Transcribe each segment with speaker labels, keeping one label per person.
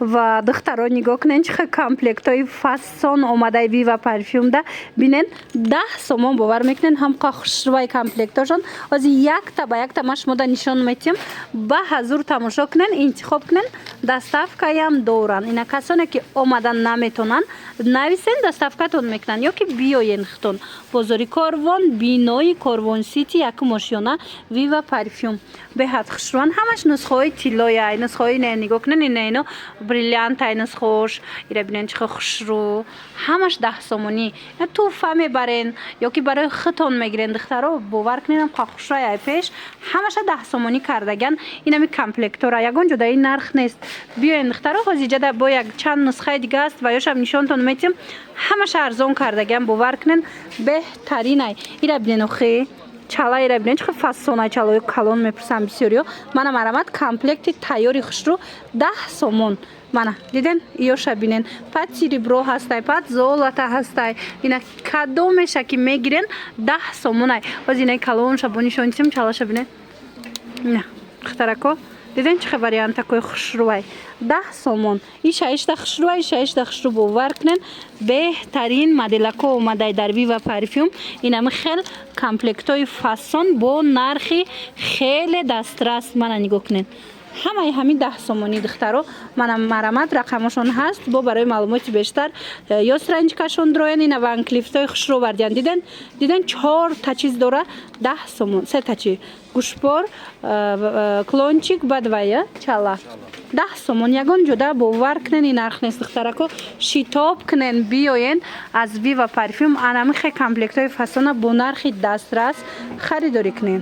Speaker 1: ва духтаро нигоҳ кунен чихе комплектҳои фасон омадаи Viva парфюмда бинен 10 сомон бовар мекунен ҳамқа хушрӯбаи комплекташон ҳозир якта ба якта ма шумода нишон метиҳам ба ҳазур тамошо кунен интихоб кунен доставкаям доранд ина касоне ки омадан наметонанд нависен доставкатон мекунанд ё ки биёен хитон бозори Корвон бинои Корвон Сити якум ошёна Viva парфюм беҳад хушрӯбанд ҳамаш нусхаҳои тиллояй нусхаҳои не нигоҳ кунен ино бриллиантай нусхош ира бинен чихе хушрӯ ҳамаш 10 сомонӣ туҳфа мебарен ё ки барои хитон мегирен духтаро бовар кунен ҳамқа хушрӯяй пеш ҳамаша 10 сомонӣ кардаган инами комплектора ягон ҷодаи нарх нест биёен духтаро ҳозир ҷада бо як чанд нусхаи дига аст ва ёшам нишонтон метиҳам ҳамаша арзон кардаган бовар кунен беҳтаринай ира бинен охи чала ира бинен чихе фасонай чалои калон мепурсам бисёриё мана марамат комплекти тайёри хушрӯ 10 сомон мана диден ёша бинен пад серебро ҳастай пад золата ҳастай ина кадомеша ки мегирен 10 сомонай ҳозир инаи калонша бо нишонитим чалаша бинен ина хтарако диден чихе вариантакои хушрӯай 10 сомон и 6 хушрӯай 6 хушрӯ бовар кунен беҳтарин моделако омадай дар Viva парфюм инами хел комплектҳои фасон бо нархи хеле дастрас мана нигоҳ кунен ҳамаи ҳамин 10 сомонӣ духтаро мана марамат рақамашон ҳаст бо барои маълумоти бештар ё страничкашон дроен ина ванклифтҳои хушрӯ вардиан диден 4 та чиз дора 10 сомон 3 та чи гӯшбор клончик бадвая чала 10 сомон ягон ҷода бовар кунен ин нарх нест духтарако шитоб кунен биёен аз Viva парфюм анамихе комплектҳои фасона бо нархи дастрас харидорӣ кунен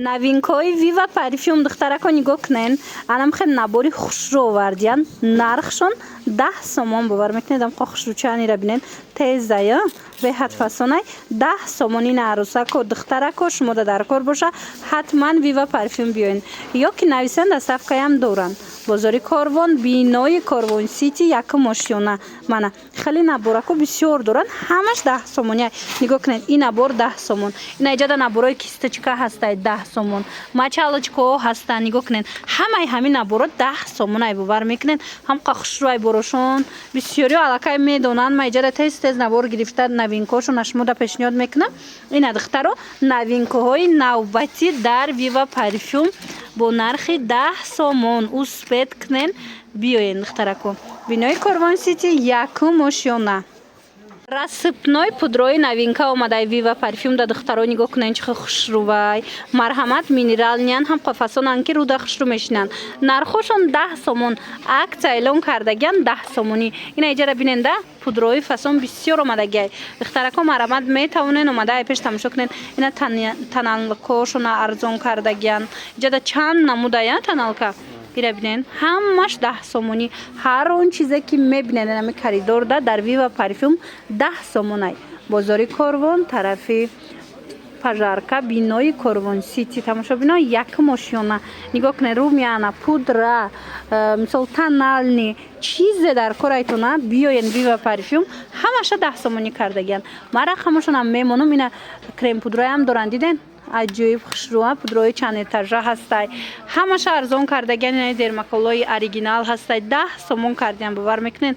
Speaker 1: новинкаҳои Viva парфюм духтарако нигоҳ кунен анамихе набори хушрӯ овардиан нархшон 10 сомон бовар мекунед амқа хушрӯчаан ира бинен тезая беҳад фасонай 10 сомон ина арӯсако духтарако шумода дар кор боша ҳатман Viva парфюм биёен ё ки нависен доставкаям доранд бозори Корвон бинои Корвон Сити якум ошёна мана хеле наборако бисёр доранд ҳамаш 10 сомония нигоҳ кунед ин набор 10 сомон ина иҷада наборои кисточка ҳастай 10 сомон мачалочкаҳо ҳастанд нигоҳ кунед ҳамаи ҳамин наборо 10 сомонай бовар мекунед ҳамқа хушрӯай борошон бисёриё аллакай медонанд ма иҷада тез набор гирифта новинкаҳошон ашмода пешниҳод мекунам ина духтаро новинкаҳои навбатӣ дар Viva парфюм бо нархи 10 сомон успед кунен биёен духтарако бинои Корвон Сити якум ошёна рассыпной пудрои новинка омадаи Viva парфюм да духтаро нигоҳ кунен чихе хушрӯвай марҳамат минералниан ҳам фасонанд ки рӯда хушрӯ мешинанд нархошон 10 сомон акция эълон кардагиан 10 сомонӣ ина иҷара бинен да пудрои фасон бисёр омадагиай духтарако марҳамат метавонен омадаи пеш тамошо кунен ина таналкаошона арзон кардагиан иҷада чанд намудая таналка ира бинен ҳамаш 10 сомонӣ ҳар он чизе ки мебинен инами коридорда дар Viva парфюм 10 сомонай бозори Корвон тарафи пажарка бинои Корвон Сити тамошобино якум ошёна нигоҳ кунед румяна пудра мисол танални чизе дар корайтона биёен Viva парфюм ҳамаша 10 сомонӣ кардагиан ма рақамашонам мемонам ина крем пудраям доранд диден аҷоиб хушрӯа пудрои чанд этажа ҳастай ҳамаша арзон кардагиан ина дермаколои оригинал ҳастай 10 сомон кардиан бовар мекунен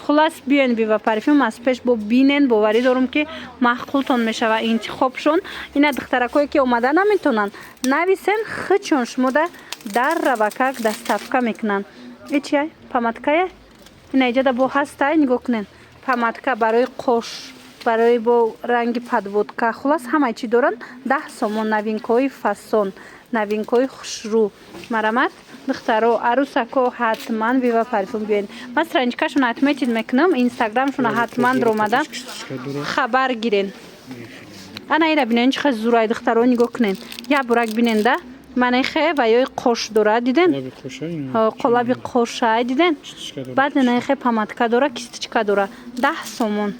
Speaker 1: хулас биёен Viva парфюм аз пеш бо бинен боварӣ дорум ки маъқултон мешава интихобшон ина духтаракое ки омада наметонанд нависен хичон шумода дар равакак доставка мекунанд ичай помадкае ина иҷада бо ҳастай нигоҳ кунен помадка барои қош барои бо ранги подводка хулас ҳамаи чӣ доранд 10 сомон новинкаҳои фасон новинкаҳои хушрӯ марамат духтаро арӯсако ҳатман Viva парфюм биёен ма страничкашона отметид мекунам инстаграмшона ҳатман ромада хабар гирен ана ира бинен чихе зурай духтаро нигоҳ кунен як бурак бинен да манехе ва ёи қош дора диден қолаби қошай диден баъд нехе помадка дора кисточка дора 10 сомон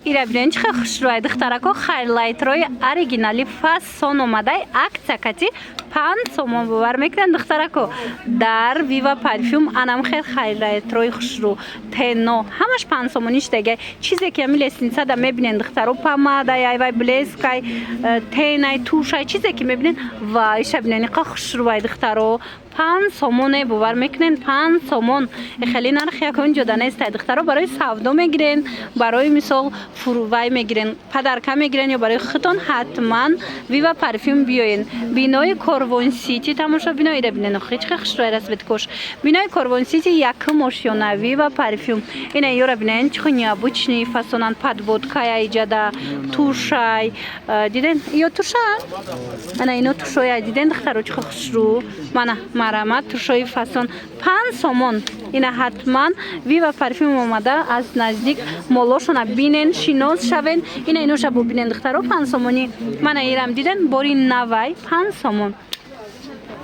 Speaker 1: ира бинен чихе хушрӯай духтарако хайлайтрои оригинали фасон омадай акция кати 5 сомон бовар мекунанд духтарако. Дар Viva парфюм анам хел хайрайтрои хушру тено ҳамаш 5 сомониш дега чизе ки ами лестница да мебинен духтаро помада яй блескай тенай тушай чизе ки мебинен ва иша бинени қа хушрувай духтаро 5 сомоне бовар мекунен 5 сомон хеле нарх якон ҷода нестай духтаро барои савдо мегирен барои мисол фурувай мегирен падарка мегирен ё барои хитон ҳатман Viva парфюм биёен бинои Корвон Сити тамошо бинои ра бинен хич хушрой расбет кош бинои Корвон Сити якм ошёна Viva парфюм ина ёра бинен чихо необычный фасонан подводка я иҷада тушай диден ё туша ана ино тушоя диден духтаро чихо хушру мана марамат тушои фасон 5 сомон ина ҳатман Viva парфюм омада аз наздик молошона бинен шинос шавен ина иноша бубинен духтаро 5 сомони мана ирам диден бори навай 5 сомон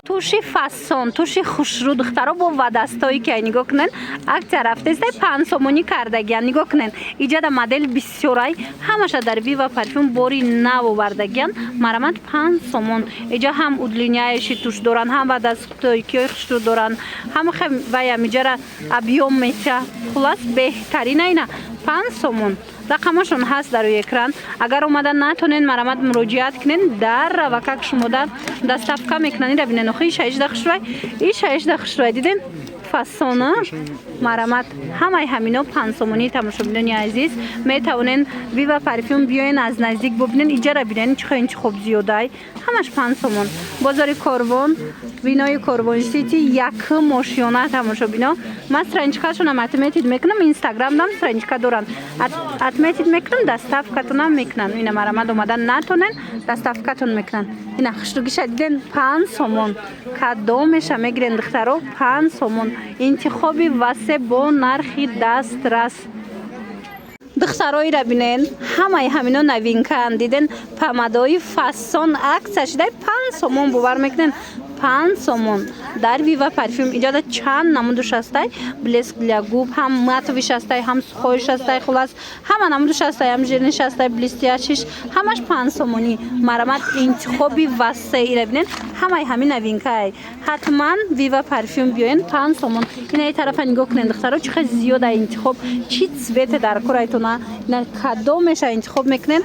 Speaker 1: туши фасон туши хушру духтаро бо вадастои ки нигоҳ кунен акция рафтестай 5 сомони кардагиан нигоҳ кунен иҷада модель бисёрай ҳамаша дар Viva парфюм бори нав овардагиан марамат 5 сомон иҷа ҳам удлиняеши туш доранд ҳам вадастои ки хушру доранд ҳам ваям иҷара объём меша хулас беҳтарина ина 5 сомон рақамашон ҳаст дар рӯи экран агар омада натонен марамат муроҷиат кунен дар равакак шумода доставка мекунанд ира бинен охи иша ишда хушрӯй диден фасона марамат ҳамаи ҳамино 5 сомонии тамошобинони азиз метавонен Viva парфюм биёен аз наздик бубинен иҷара бинен чихо интихоб зиёдай ҳамаш 5 сомон бозори Корвон бинои Корвон Сити якм ошёна тамошобино ман страничкашонам атметид мекунам инстаграмдам страничка доранд атметид мекунам доставкатонам мекунанд ина марамат омада натонен доставкатон мекунанд ина хушругиша диден 5 сомон кадомеша мегирен духтаро 5 сомон интихоби васе бо нархи дастрас духтароира бинен ҳамаи ҳамино новинкаанд диден помадои фасон акция шудаи 5 сомон бовар мекунен 5 сомон дар Viva парфюм иҷода чанд намудуш ҳастай блеск для губ ҳам матовиш ҳастай ҳам сухоиш ҳастай хулас ҳама намудуш ҳастай ҳам жирниш ҳастай блестящиш ҳамаш 5 сомонӣ марамат интихоби васеъ ира бинен ҳамаи ҳами новинкаи ҳатман Viva парфюм биёен 5 сомон инаи тарафа нигоҳ кунен духтаро чихе зиёда интихоб чи цвете дар корайтона ина кадомеша интихоб мекунен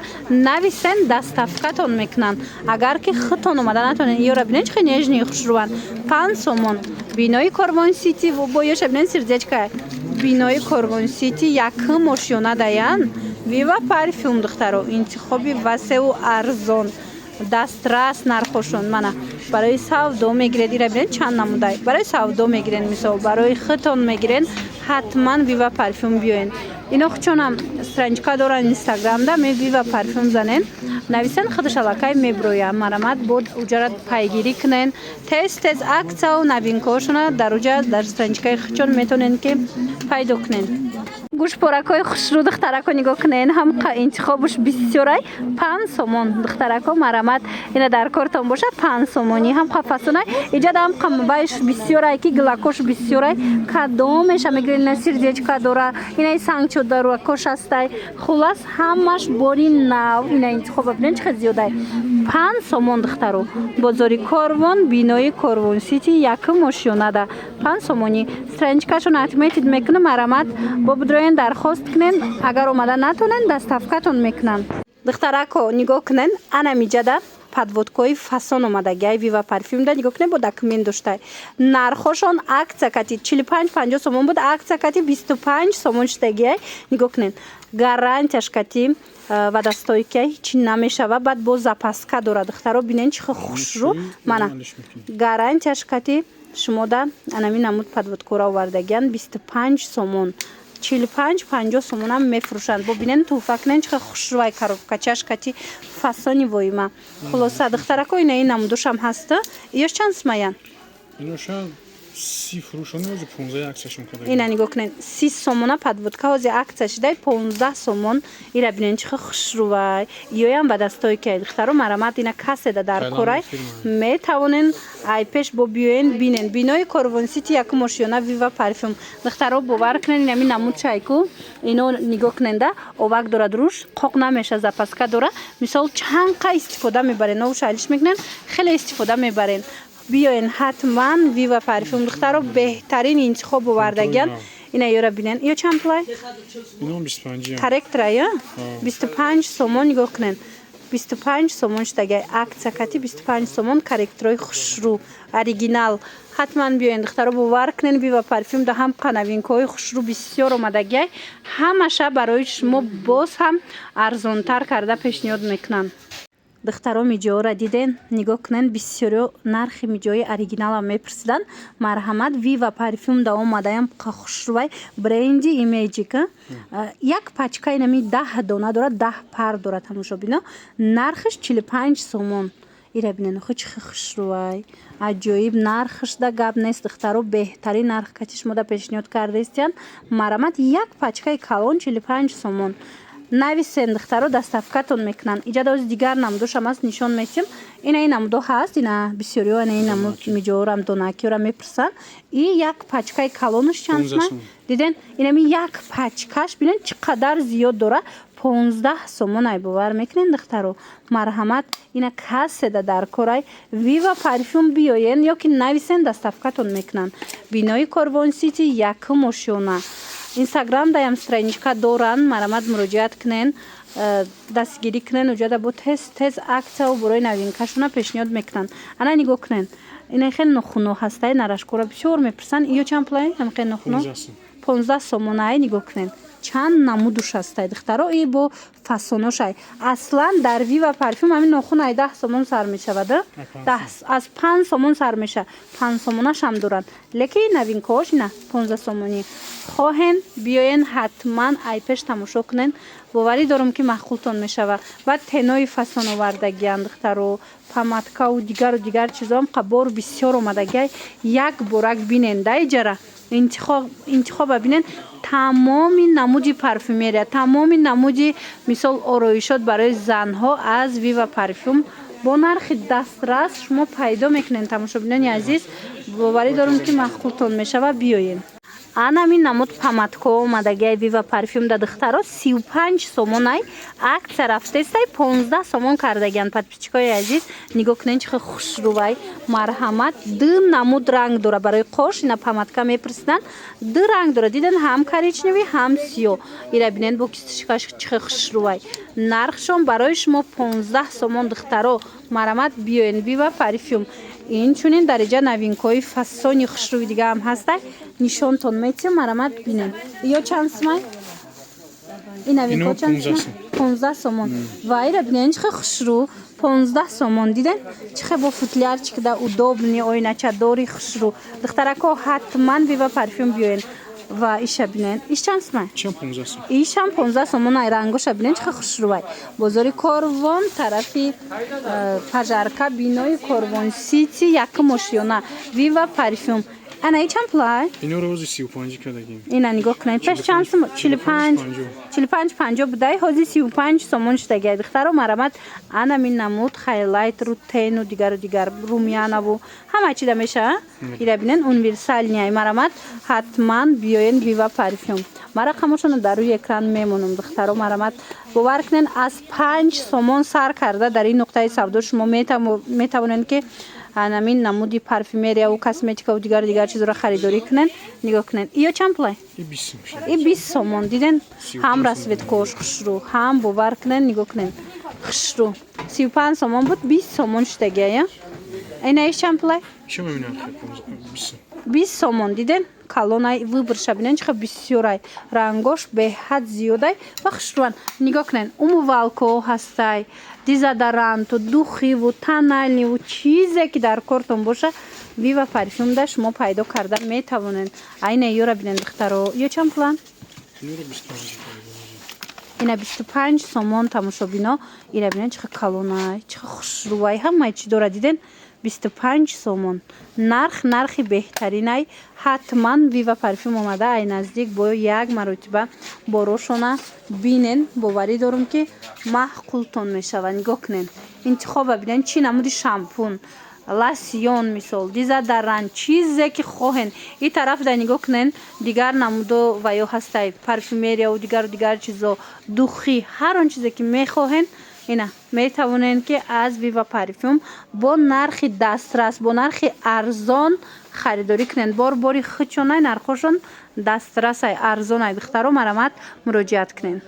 Speaker 1: нависен доставкатон мекунанд агар ки хитон омада натонен ёра бинен чихе нежни хушруванд 5 сомон бинои Корвон Сити бо ёша бинен сердечка бинои Корвон Сити якм ошёна даян Viva парфюм духтаро интихоби васеъу арзон дастрас нархошон мана барои савдо мегиред ира бинен чанд намудай барои савдо мегирен мисол барои хитон мегирен ҳатман Viva парфюм биёен ино хучонам страничка доранд инстаграмда ме Viva парфюм занен нависен хидашалакай меброя марамат буд уҷара пайгирӣ кунен тез акцияу новинкаошона дар уҷа дар страничкаи хучон метонен ки пайдо кунен гӯшпоракҳои хушрӯ духтарако нигоҳ кунен ҳамқа интихобуш бисёрай 5 сомон духтарако марамат ина дар кортон бошад 5 сомонӣ ҳамқа фасонай иҷада ҳамқа вайш бисёрай ки глакош бисёрай кадомеша мегирен ина сердечка дора инаи сангчодаракош ҳастай хулас ҳамаш бори нав ина интихоба бинен чихе зиёдай 5 сомон духтаро бозори Корвон бинои Корвон Сити якм ошёнада 5 сомонӣ страничкашон атметид мекунам марамат бо будроен дархост кунен агар омада натонен доставкатон мекунанд духтарако нигоҳ кунен анам иҷада подводкои фасон омадагиай Viva парфюмда нигоҳ кунен бо документ доштай нархошон акция кати 45-50 сомон буд акция кати 25 сомон шудагиай нигоҳ кунен гарантияш кати водостойкия ҳичи намешава баъд бо запаска дорад духтаро бинен чихо хушрӯ мана гарантияш кати шумода анами намуд подводкора овардагиан 25 сомон 45-50 сомонам мефурӯшанд бо бинен туҳфа кунен чихе хушрӯвай коробкачаш кати фасони воима хулоса духтарако инаи намудушам ҳаста ёш чанд смаян
Speaker 2: 30 фурӯшони ҳозир 15 аксияшон кардагӣ.
Speaker 1: ина нигоҳ кунед 30 сомона подводка ҳозир аксияш дай 15 сомон. ира бинен чихо хушрувай. Ёям ба дастoi ки духтаро марамат ина каседа дар корай метавонен ай пеш бо биёен бинен. Бинои Корвон Сити якум ошёна Viva парфюм. Духтаро бовар кунед ин ами намуд чайку. Ино нигоҳ куненда овак дорад руш, қоқ намеша запаска дора. Мисол чанқа истифода мебарен. Нову шайлиш мекунен, хеле истифода мебарен. Биёен ҳатман Viva парфюм. Духтаро беҳтарин интихоб овардагиан. Ина ёра бинен. Ё чанд пулай?
Speaker 2: Ино 25.
Speaker 1: Корректра ё? 25 сомон нигоҳ кунен. 25 сомон штагай акция кати 25 сомон корректрои хушрӯ оригинал. Ҳатман биёен духтаро бовар кунен Viva парфюм да ҳам қанавинкаҳои хушрӯ бисёр омадагиай. Ҳамаша барои шумо боз ҳам арзонтар карда пешниҳод мекунам. Духтаро миҷоҳора диден, нигоҳ кунен бисёриё нархи миҷоҳи оригинала мепурсидан. Марҳамат Viva парфюм да омадаям хушрӯвай бренди имеҷика. Як пачка инами 10 дона дорад, 10 пар дорад тамошобино. Нархиш 45 сомон. ира бинен хуч хушрӯвай. Аҷоиб нархиш да гап нест духтаро беҳтарин нарх кати шумо да пешниҳод кардаистиян. Марҳамат як пачкаи калон 45 сомон. Нависен духтаро доставкатон мекунан. Иҷада оз дигар намудошам аст нишон метим. Ина ин намудо ҳаст, ина бисёриё ана ин намуд миҷоҳорам донакиёра мепурсан. И як пачкаи калониш чанд сомон? Диден инами як пачкаш бинен чӣ қадар зиёд дора. 15 сомон ай бовар мекунен духтаро. Марҳамат ина каседа дар корай Viva парфюм биёен ё ки нависен доставкатон мекунан. Бинои Корвон Сити якум ошёна. Инстаграм даям страничка доран. Марамат муроҷиат кунен, дастгирӣ кунен. Уҷада бо тез аксияу борои новинкашона пешниҳод мекунан. Ана нигоҳ кунен. Ина хеле нохуно ҳастай нарашкора бисёр мепурсан. Ё чанд пулай? Ҳамхеле нохуно 15 сомон ай нигоҳ кунен. Чанд намудуш ҳастай духтаро и бо фасоношай. Аслан дар Viva парфюм ҳамин нохун ай 10 сомон сар мешавад. Аз 5 сомон сар меша. 5 сомонаш ҳам доранд. Лекин новинкаош ина 15 сомонӣ. Хоҳен биёен ҳатман ай пеш тамошо кунен. Боварӣ дорам ки маъқултон мешава. Баъд тенои фасон овардагиан духтаро, памадкаву дигар чизом қабор бисёр омадагиай. Як борак бинен дай ҷара. интихоба бинен тамоми намуди парфюмерия, тамоми намуди мисол ороишот барои занҳо аз Viva парфюм бо нархи дастрас шумо пайдо мекунен. Тамошобинони азиз, боварӣ дорам ки маъқултон мешава. биёен. Анамин намуд памадко омадагиай Viva парфюм да духтаро 35 сомон ай акция рафтестай 15 сомон кардагиан. Подписчикои азиз, нигоҳ кунен чихо хушрӯвай. Марҳамат ду намуд ранг дора барои қош. Ина памадка мепурсидан. Ду ранг дора. Диден ҳам коричневӣ, ҳам сиё. ира бинен бо кисточкаш чихо хушрӯвай. Нархшон барои шумо 15 сомон духтаро. Марҳамат биёен Viva парфюм. Инчунин дариҷа новинкаҳои фасони хушрӯви дига ҳам ҳастай. Нишонтон метим. Марҳамат бинен. Ё чанд сомон? Ин новинка чанд сомон? 15 сомон. Ва ира бинен чихо хушрӯ 15 сомон. Диден чихо бо футлярчик да удобни ойначадори хушрӯ. Духтарако ҳатман Viva парфюм биёен. Ва иша бинен. Иш чанд сомон?
Speaker 2: 15 сомон.
Speaker 1: Ишам 15 сомон ай рангоша бинен чихо хушрӯвай. Бозори Корвон тарафи пажарка бинои Корвон Сити якум ошёна Viva парфюм. Ана и чанд пулай?
Speaker 2: Ино рози 35 кардагим.
Speaker 1: Ина нигоҳ кунед. Пеш чанд сомон? 45 50 будай ҳози 35 сомон штагиай. духтаро марҳамат ана мин намуд хайлайт ру тену дигар румянаву ҳама чида меша. ира бинен универсални ай. марҳамат ҳатман биёен Viva парфюм. ма рақамошона дар рӯи экран мемонам. духтаро марҳамат бовар кунен аз 5 сомон сар карда дар ин нуқтаи савдо шумо метавонед ки анамин намуди парфюмерия ва косметика ва дигар чизро харидорӣ кунен. нигоҳ кунен. Ё чанд пулай? И 20 сомон. Диден ҳам расветкош хушрӯ, ҳам бовар кунен. нигоҳ кунен хушрӯ 35 сомон буд 20 сомон штагия. Ина иш чанд пулай? 20 сомон. Диден калонай выборша бинен чихо бисёрай рангош беҳад зиёдай ва хушрӯван. нигоҳ кунен умувалко ҳастай, дезодоранту, духиву, тональниву чизе ки дар кортон боша Viva парфюм да шумо пайдо карда метавонед. Айна ёра бинен духтаро. Ё чанд пулан? ина 25 сомон тамошобино. ира бинен чихо калонай, чихо хушрӯвай. ҳамаи чӣ дора. диден 25 сомон. Нархи беҳтаринай ҳатман Viva парфюм омада ай наздик бо як маротиба борошона бинен. боварӣ дорам ки маъқултон мешавад. нигоҳ кунен. интихоба бинен чӣ намуди шампун, лосьон, мисол дезодорант, чизе ки хоҳен. ин тараф да нигоҳ кунен дигар намудо ва ё ҳастай парфюмерияу дигар чизо, духӣ, ҳар он чизе ки мехоҳен ина метавонен ки аз Viva парфюм бо нархи дастрас, бо нархи арзон харидорӣ кунен. бори худшон нархошон дастрасай, арзонай. духтаро марамат муроҷиат кунен.